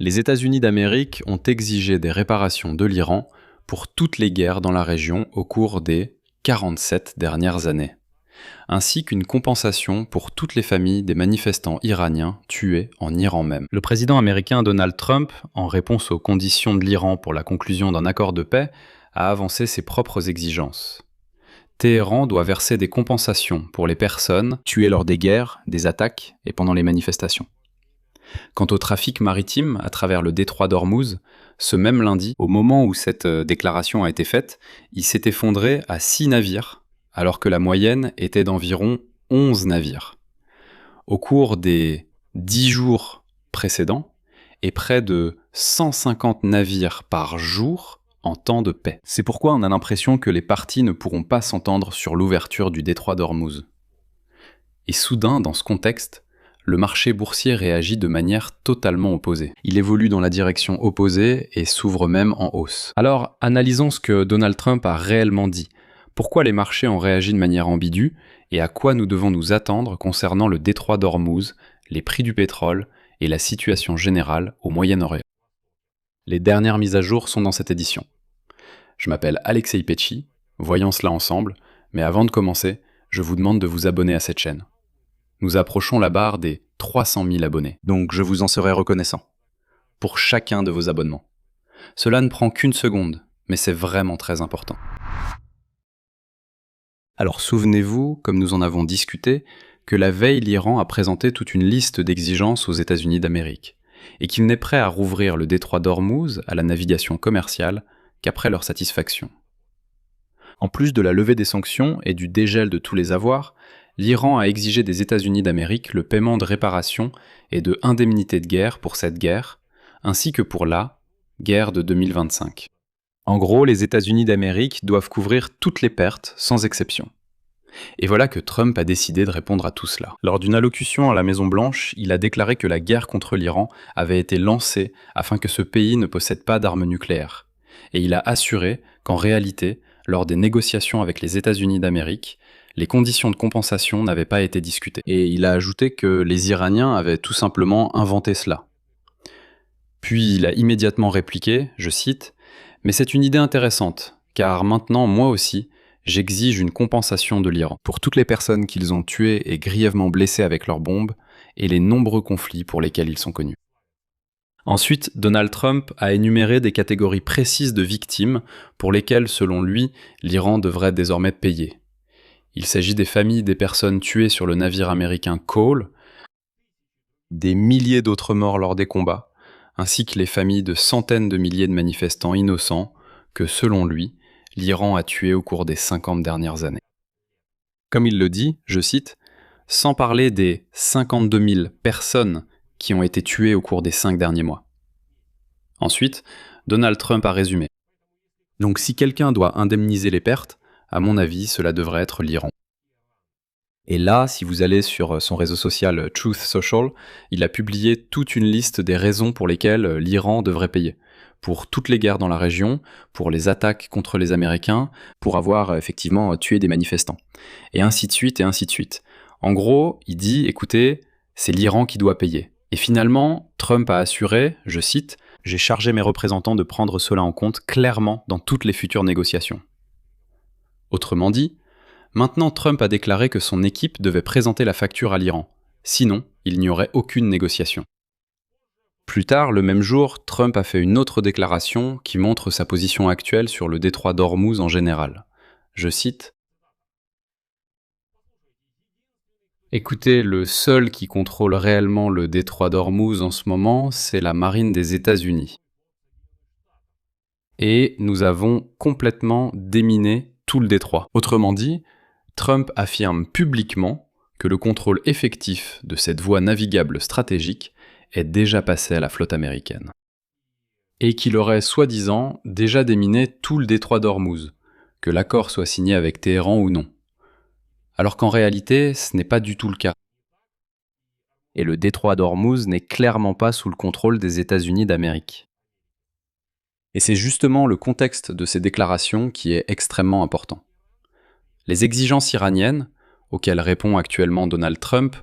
Les États-Unis d'Amérique ont exigé des réparations de l'Iran pour toutes les guerres dans la région au cours des 47 dernières années, ainsi qu'une compensation pour toutes les familles des manifestants iraniens tués en Iran même. Le président américain Donald Trump, en réponse aux conditions de l'Iran pour la conclusion d'un accord de paix, a avancé ses propres exigences. Téhéran doit verser des compensations pour les personnes tuées lors des guerres, des attaques et pendant les manifestations. Quant au trafic maritime à travers le détroit d'Ormuz, ce même lundi, au moment où cette déclaration a été faite, il s'est effondré à 6 navires, alors que la moyenne était d'environ 11 navires. Au cours des 10 jours précédents, et près de 150 navires par jour en temps de paix. C'est pourquoi on a l'impression que les parties ne pourront pas s'entendre sur l'ouverture du détroit d'Ormuz. Et soudain, dans ce contexte, le marché boursier réagit de manière totalement opposée. Il évolue dans la direction opposée et s'ouvre même en hausse. Alors, analysons ce que Donald Trump a réellement dit. Pourquoi les marchés ont réagi de manière ambiguë et à quoi nous devons nous attendre concernant le détroit d'Ormuz, les prix du pétrole et la situation générale au Moyen-Orient. Les dernières mises à jour sont dans cette édition. Je m'appelle Alexei Petchy, voyons cela ensemble, mais avant de commencer, je vous demande de vous abonner à cette chaîne. Nous approchons la barre des 300 000 abonnés, donc je vous en serai reconnaissant. Pour chacun de vos abonnements. Cela ne prend qu'une seconde, mais c'est vraiment très important. Alors souvenez-vous, comme nous en avons discuté, que la veille l'Iran a présenté toute une liste d'exigences aux États-Unis d'Amérique, et qu'il n'est prêt à rouvrir le détroit d'Ormuz à la navigation commerciale qu'après leur satisfaction. En plus de la levée des sanctions et du dégel de tous les avoirs, l'Iran a exigé des États-Unis d'Amérique le paiement de réparations et de indemnités de guerre pour cette guerre, ainsi que pour la guerre de 2025. En gros, les États-Unis d'Amérique doivent couvrir toutes les pertes, sans exception. Et voilà que Trump a décidé de répondre à tout cela. Lors d'une allocution à la Maison-Blanche, il a déclaré que la guerre contre l'Iran avait été lancée afin que ce pays ne possède pas d'armes nucléaires. Et il a assuré qu'en réalité, lors des négociations avec les États-Unis d'Amérique, les conditions de compensation n'avaient pas été discutées. Et il a ajouté que les Iraniens avaient tout simplement inventé cela. Puis il a immédiatement répliqué, je cite, « Mais c'est une idée intéressante, car maintenant, moi aussi, j'exige une compensation de l'Iran pour toutes les personnes qu'ils ont tuées et grièvement blessées avec leurs bombes et les nombreux conflits pour lesquels ils sont connus. » Ensuite, Donald Trump a énuméré des catégories précises de victimes pour lesquelles, selon lui, l'Iran devrait désormais payer. Il s'agit des familles des personnes tuées sur le navire américain Cole, des milliers d'autres morts lors des combats, ainsi que les familles de centaines de milliers de manifestants innocents que, selon lui, l'Iran a tués au cours des 50 dernières années. Comme il le dit, je cite, « Sans parler des 52 000 personnes qui ont été tuées au cours des 5 derniers mois. » Ensuite, Donald Trump a résumé. « Donc si quelqu'un doit indemniser les pertes, à mon avis, cela devrait être l'Iran. » Et là, si vous allez sur son réseau social Truth Social, il a publié toute une liste des raisons pour lesquelles l'Iran devrait payer. Pour toutes les guerres dans la région, pour les attaques contre les Américains, pour avoir effectivement tué des manifestants. Et ainsi de suite, et ainsi de suite. En gros, il dit, écoutez, c'est l'Iran qui doit payer. Et finalement, Trump a assuré, je cite, « J'ai chargé mes représentants de prendre cela en compte clairement dans toutes les futures négociations. » Autrement dit, maintenant Trump a déclaré que son équipe devait présenter la facture à l'Iran. Sinon, il n'y aurait aucune négociation. Plus tard, le même jour, Trump a fait une autre déclaration qui montre sa position actuelle sur le détroit d'Ormuz en général. Je cite, « Écoutez, le seul qui contrôle réellement le détroit d'Ormuz en ce moment, c'est la marine des États-Unis. Et nous avons complètement déminé tout le détroit. » Autrement dit, Trump affirme publiquement que le contrôle effectif de cette voie navigable stratégique est déjà passé à la flotte américaine. Et qu'il aurait soi-disant déjà déminé tout le détroit d'Ormuz, que l'accord soit signé avec Téhéran ou non. Alors qu'en réalité, ce n'est pas du tout le cas. Et le détroit d'Ormuz n'est clairement pas sous le contrôle des États-Unis d'Amérique. Et c'est justement le contexte de ces déclarations qui est extrêmement important. Les exigences iraniennes, auxquelles répond actuellement Donald Trump,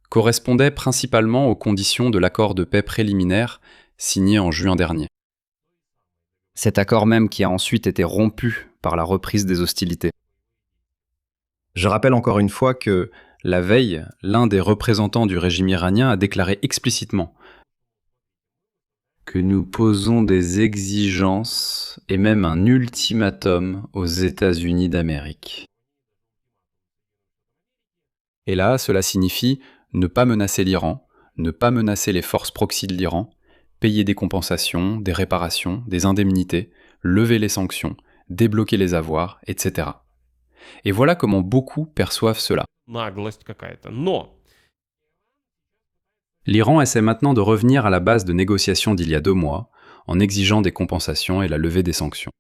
correspondaient principalement aux conditions de l'accord de paix préliminaire signé en juin dernier. Cet accord même qui a ensuite été rompu par la reprise des hostilités. Je rappelle encore une fois que, la veille, l'un des représentants du régime iranien a déclaré explicitement que nous posons des exigences et même un ultimatum aux États-Unis d'Amérique. Et là, cela signifie ne pas menacer l'Iran, ne pas menacer les forces proxy de l'Iran, payer des compensations, des réparations, des indemnités, lever les sanctions, débloquer les avoirs, etc. Et voilà comment beaucoup perçoivent cela. L'Iran essaie maintenant de revenir à la base de négociations d'il y a 2 mois, en exigeant des compensations et la levée des sanctions.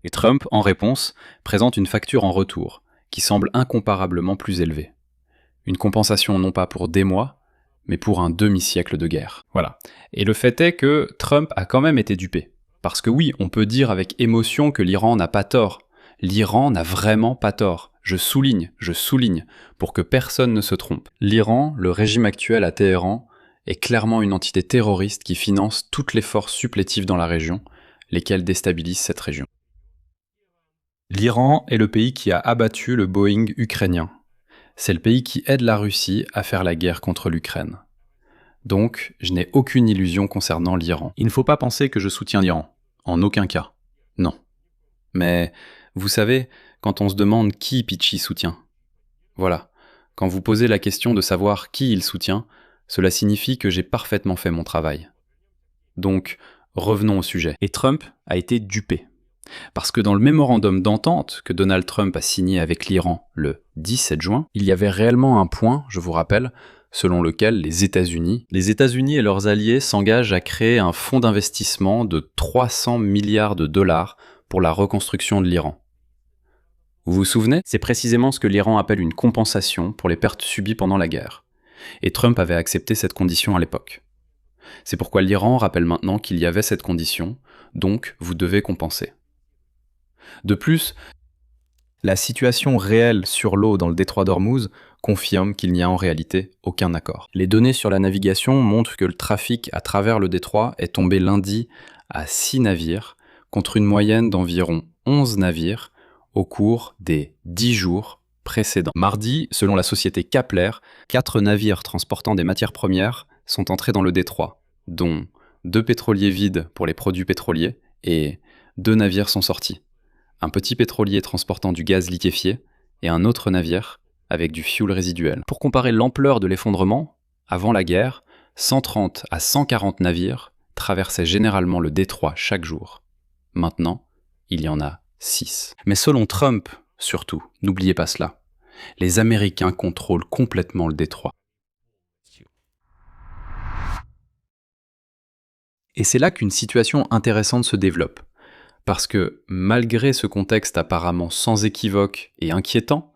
Et Trump, en réponse, présente une facture en retour, qui semble incomparablement plus élevée. Une compensation non pas pour des mois, mais pour un demi-siècle de guerre. Voilà. Et le fait est que Trump a quand même été dupé. Parce que oui, on peut dire avec émotion que l'Iran n'a pas tort. L'Iran n'a vraiment pas tort. Je souligne, pour que personne ne se trompe. L'Iran, le régime actuel à Téhéran, est clairement une entité terroriste qui finance toutes les forces supplétives dans la région, lesquelles déstabilisent cette région. L'Iran est le pays qui a abattu le Boeing ukrainien. C'est le pays qui aide la Russie à faire la guerre contre l'Ukraine. Donc, je n'ai aucune illusion concernant l'Iran. Il ne faut pas penser que je soutiens l'Iran. En aucun cas. Non. Mais, vous savez, quand on se demande qui Pitchy soutient. Voilà. Quand vous posez la question de savoir qui il soutient, cela signifie que j'ai parfaitement fait mon travail. Donc, revenons au sujet. Et Trump a été dupé. Parce que dans le mémorandum d'entente que Donald Trump a signé avec l'Iran le 17 juin, il y avait réellement un point, je vous rappelle, selon lequel les États-Unis et leurs alliés s'engagent à créer un fonds d'investissement de 300 milliards de dollars pour la reconstruction de l'Iran. Vous vous souvenez? C'est précisément ce que l'Iran appelle une compensation pour les pertes subies pendant la guerre. Et Trump avait accepté cette condition à l'époque. C'est pourquoi l'Iran rappelle maintenant qu'il y avait cette condition, donc vous devez compenser. De plus, la situation réelle sur l'eau dans le détroit d'Ormuz confirme qu'il n'y a en réalité aucun accord. Les données sur la navigation montrent que le trafic à travers le détroit est tombé lundi à 6 navires, contre une moyenne d'environ 11 navires au cours des 10 jours précédents. Mardi, selon la société Kepler, 4 navires transportant des matières premières sont entrés dans le détroit, dont 2 pétroliers vides pour les produits pétroliers et 2 navires sont sortis. Un petit pétrolier transportant du gaz liquéfié et un autre navire avec du fioul résiduel. Pour comparer l'ampleur de l'effondrement, avant la guerre, 130 à 140 navires traversaient généralement le détroit chaque jour. Maintenant, il y en a 6. Mais selon Trump, surtout, n'oubliez pas cela, les Américains contrôlent complètement le détroit. Et c'est là qu'une situation intéressante se développe. Parce que, malgré ce contexte apparemment sans équivoque et inquiétant,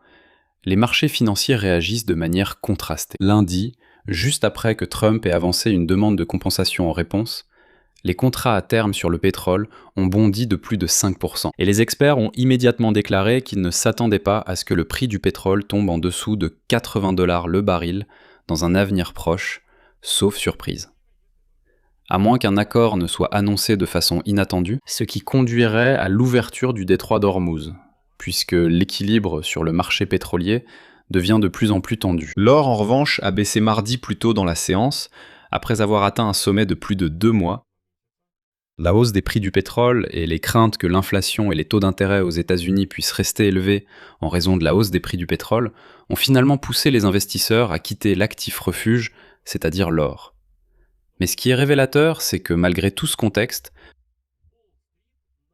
les marchés financiers réagissent de manière contrastée. Lundi, juste après que Trump ait avancé une demande de compensation en réponse, les contrats à terme sur le pétrole ont bondi de plus de 5%. Et les experts ont immédiatement déclaré qu'ils ne s'attendaient pas à ce que le prix du pétrole tombe en dessous de 80 $ le baril dans un avenir proche, sauf surprise. À moins qu'un accord ne soit annoncé de façon inattendue, ce qui conduirait à l'ouverture du détroit d'Ormuz, puisque l'équilibre sur le marché pétrolier devient de plus en plus tendu. L'or, en revanche, a baissé mardi plus tôt dans la séance, après avoir atteint un sommet de plus de 2 mois. La hausse des prix du pétrole et les craintes que l'inflation et les taux d'intérêt aux États-Unis puissent rester élevés en raison de la hausse des prix du pétrole ont finalement poussé les investisseurs à quitter l'actif refuge, c'est-à-dire l'or. Mais ce qui est révélateur, c'est que malgré tout ce contexte,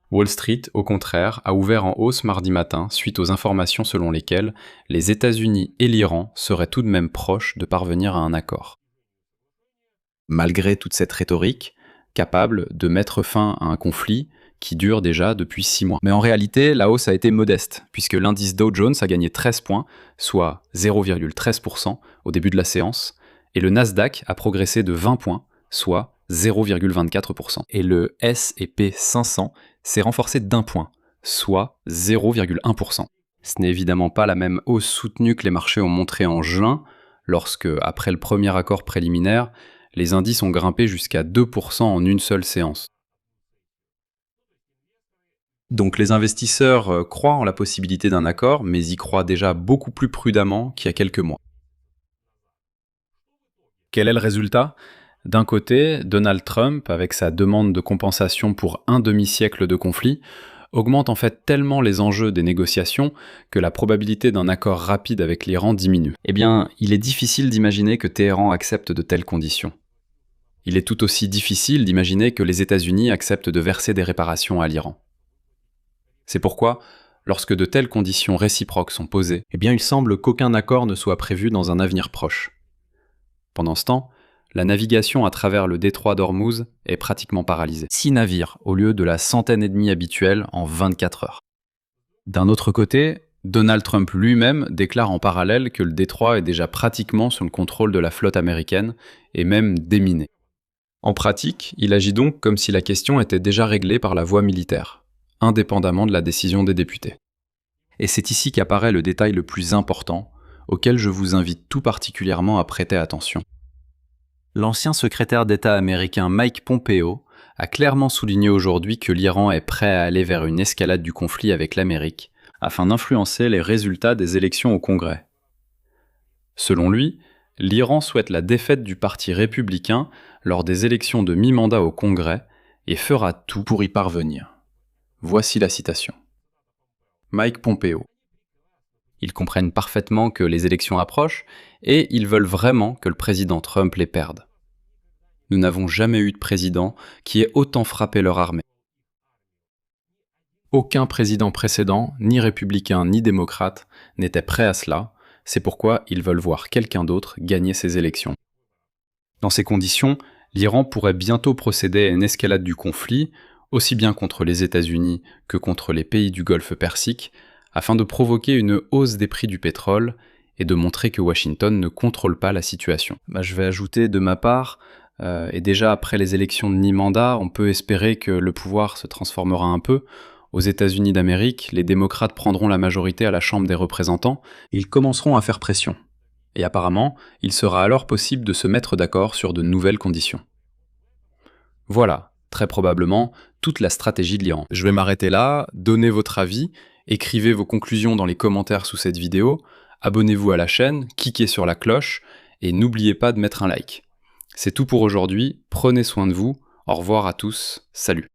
Wall Street, au contraire, a ouvert en hausse mardi matin suite aux informations selon lesquelles les États-Unis et l'Iran seraient tout de même proches de parvenir à un accord. Malgré toute cette rhétorique, capable de mettre fin à un conflit qui dure déjà depuis 6 mois. Mais en réalité, la hausse a été modeste, puisque l'indice Dow Jones a gagné 13 points, soit 0,13% au début de la séance, et le Nasdaq a progressé de 20 points, soit 0,24%. Et le S&P 500 s'est renforcé d'1 point, soit 0,1%. Ce n'est évidemment pas la même hausse soutenue que les marchés ont montré en juin, lorsque, après le premier accord préliminaire, les indices ont grimpé jusqu'à 2% en une seule séance. Donc les investisseurs croient en la possibilité d'un accord, mais y croient déjà beaucoup plus prudemment qu'il y a quelques mois. Quel est le résultat ? D'un côté, Donald Trump, avec sa demande de compensation pour un demi-siècle de conflit, augmente en fait tellement les enjeux des négociations que la probabilité d'un accord rapide avec l'Iran diminue. Eh bien, il est difficile d'imaginer que Téhéran accepte de telles conditions. Il est tout aussi difficile d'imaginer que les États-Unis acceptent de verser des réparations à l'Iran. C'est pourquoi, lorsque de telles conditions réciproques sont posées, eh bien il semble qu'aucun accord ne soit prévu dans un avenir proche. Pendant ce temps, la navigation à travers le détroit d'Ormuz est pratiquement paralysée. 6 navires au lieu de la centaine et demie habituelle en 24 heures. D'un autre côté, Donald Trump lui-même déclare en parallèle que le détroit est déjà pratiquement sous le contrôle de la flotte américaine et même déminé. En pratique, il agit donc comme si la question était déjà réglée par la voie militaire, indépendamment de la décision des députés. Et c'est ici qu'apparaît le détail le plus important, auquel je vous invite tout particulièrement à prêter attention. L'ancien secrétaire d'État américain Mike Pompeo a clairement souligné aujourd'hui que l'Iran est prêt à aller vers une escalade du conflit avec l'Amérique afin d'influencer les résultats des élections au Congrès. Selon lui, l'Iran souhaite la défaite du parti républicain lors des élections de mi-mandat au Congrès et fera tout pour y parvenir. Voici la citation. Mike Pompeo. Ils comprennent parfaitement que les élections approchent et ils veulent vraiment que le président Trump les perde. Nous n'avons jamais eu de président qui ait autant frappé leur armée. Aucun président précédent, ni républicain ni démocrate, n'était prêt à cela, c'est pourquoi ils veulent voir quelqu'un d'autre gagner ces élections. Dans ces conditions, l'Iran pourrait bientôt procéder à une escalade du conflit, aussi bien contre les États-Unis que contre les pays du Golfe Persique, afin de provoquer une hausse des prix du pétrole et de montrer que Washington ne contrôle pas la situation. Je vais ajouter de ma part, et déjà après les élections de mi-mandat, on peut espérer que le pouvoir se transformera un peu. Aux États-Unis d'Amérique, les démocrates prendront la majorité à la Chambre des représentants et ils commenceront à faire pression. Et apparemment, il sera alors possible de se mettre d'accord sur de nouvelles conditions. Voilà, très probablement, toute la stratégie de l'Iran. Je vais m'arrêter là, donnez votre avis, écrivez vos conclusions dans les commentaires sous cette vidéo, abonnez-vous à la chaîne, cliquez sur la cloche et n'oubliez pas de mettre un like. C'est tout pour aujourd'hui, prenez soin de vous, au revoir à tous, salut.